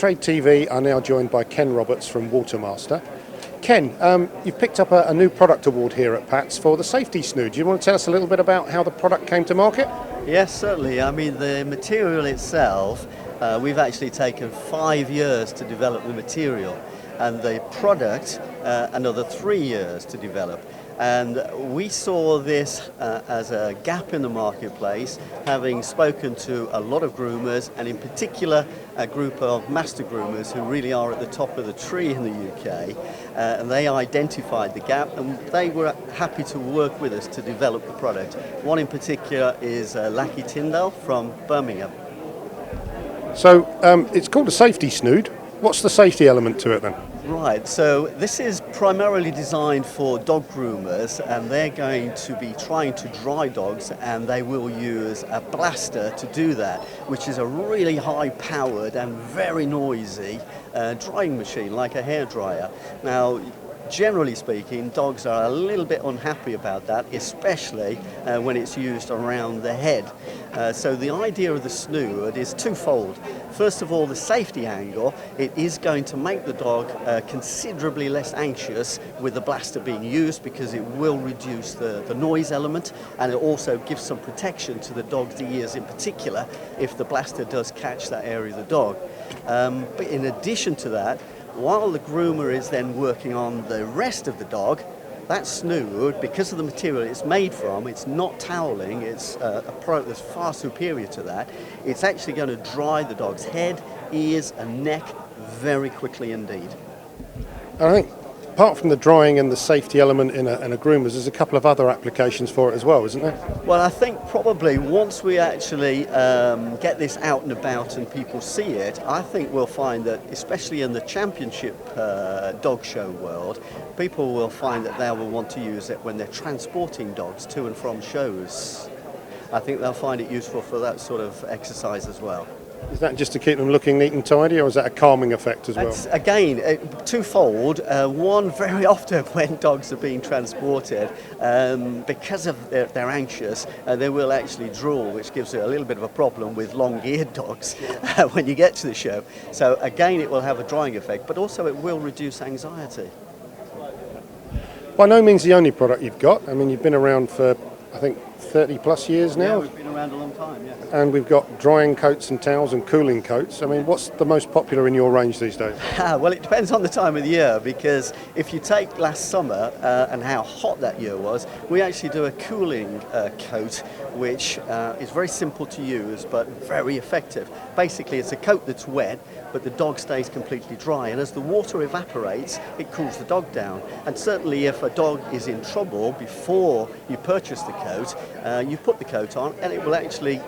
Trade TV are now joined by Ken Roberts from Watermaster. Ken, you've picked up a new product award here at PATS for the safety snood. Do you want to tell us a little bit about how the product came to market? Yes, certainly. I mean, the material itself, we've actually taken 5 years to develop the material, and the product another 3 years to develop. And we saw this as a gap in the marketplace, having spoken to a lot of groomers, and in particular a group of master groomers who really are at the top of the tree in the UK, and they identified the gap and they were happy to work with us to develop the product. One in particular is Lackey Tyndall from Birmingham. So it's called a safety snood. What's the safety element to it then? Right, so this is primarily designed for dog groomers, and they're going to be trying to dry dogs, and they will use a blaster to do that, which is a really high-powered and very noisy drying machine, like a hairdryer. Now, generally speaking, dogs are a little bit unhappy about that, especially when it's used around the head. So the idea of the snood is twofold. First of all, the safety angle. It is going to make the dog considerably less anxious with the blaster being used, because it will reduce the noise element, and it also gives some protection to the dog's ears in particular if the blaster does catch that area of the dog. But in addition to that, while the groomer is then working on the rest of the dog, that snood, because of the material it's made from, it's not toweling, it's a product that's far superior to that. It's actually going to dry the dog's head, ears and neck very quickly indeed. I think apart from the drying and the safety element in a groomer's, there's a couple of other applications for it as well, isn't there? Well, I think probably once we actually get this out and about and people see it, I think we'll find that, especially in the championship dog show world, people will find that they will want to use it when they're transporting dogs to and from shows. I think they'll find it useful for that sort of exercise as well. Is that just to keep them looking neat and tidy, or is that a calming effect as well? It's, again, twofold. One, very often when dogs are being transported, because of they're anxious, they will actually drool, which gives it a little bit of a problem with long-eared dogs when you get to the show. So again, it will have a drying effect, but also it will reduce anxiety. By no means the only product you've got. I mean, you've been around for, I think, 30 plus years now. Yeah, we've been around a long time, yes. And we've got drying coats and towels and cooling coats. I mean, what's the most popular in your range these days? Well, it depends on the time of the year, because if you take last summer and how hot that year was, we actually do a cooling coat, which is very simple to use but very effective. Basically, it's a coat that's wet, but the dog stays completely dry, and as the water evaporates, it cools the dog down. And certainly if a dog is in trouble before you purchase the coat, you put the coat on and it will actually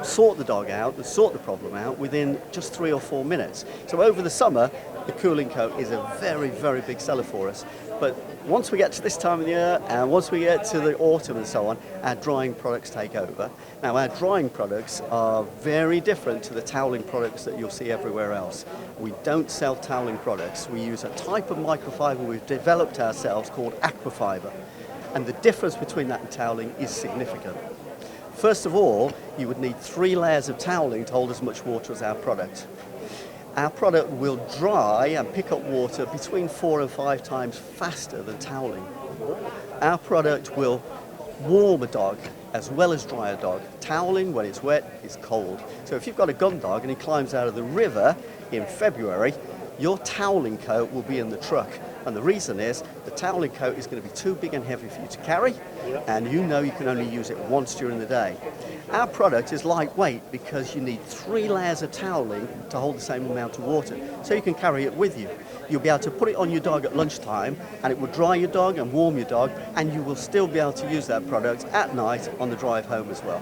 sort the dog out, sort the problem out within just 3 or 4 minutes. So over the summer, the cooling coat is a very, very big seller for us. But once we get to this time of the year, and once we get to the autumn and so on, our drying products take over. Now, our drying products are very different to the toweling products that you'll see everywhere else. We don't sell toweling products. We use a type of microfiber we've developed ourselves called aquafiber. And the difference between that and toweling is significant. First of all, you would need 3 layers of toweling to hold as much water as our product. Our product will dry and pick up water between 4 and 5 times faster than toweling. Our product will warm a dog as well as dry a dog. Toweling, when it's wet, is cold. So if you've got a gun dog and he climbs out of the river in February, your toweling coat will be in the truck. And the reason is the toweling coat is going to be too big and heavy for you to carry, and you know you can only use it once during the day. Our product is lightweight because you need 3 layers of toweling to hold the same amount of water, so you can carry it with you. You'll be able to put it on your dog at lunchtime, and it will dry your dog and warm your dog, and you will still be able to use that product at night on the drive home as well.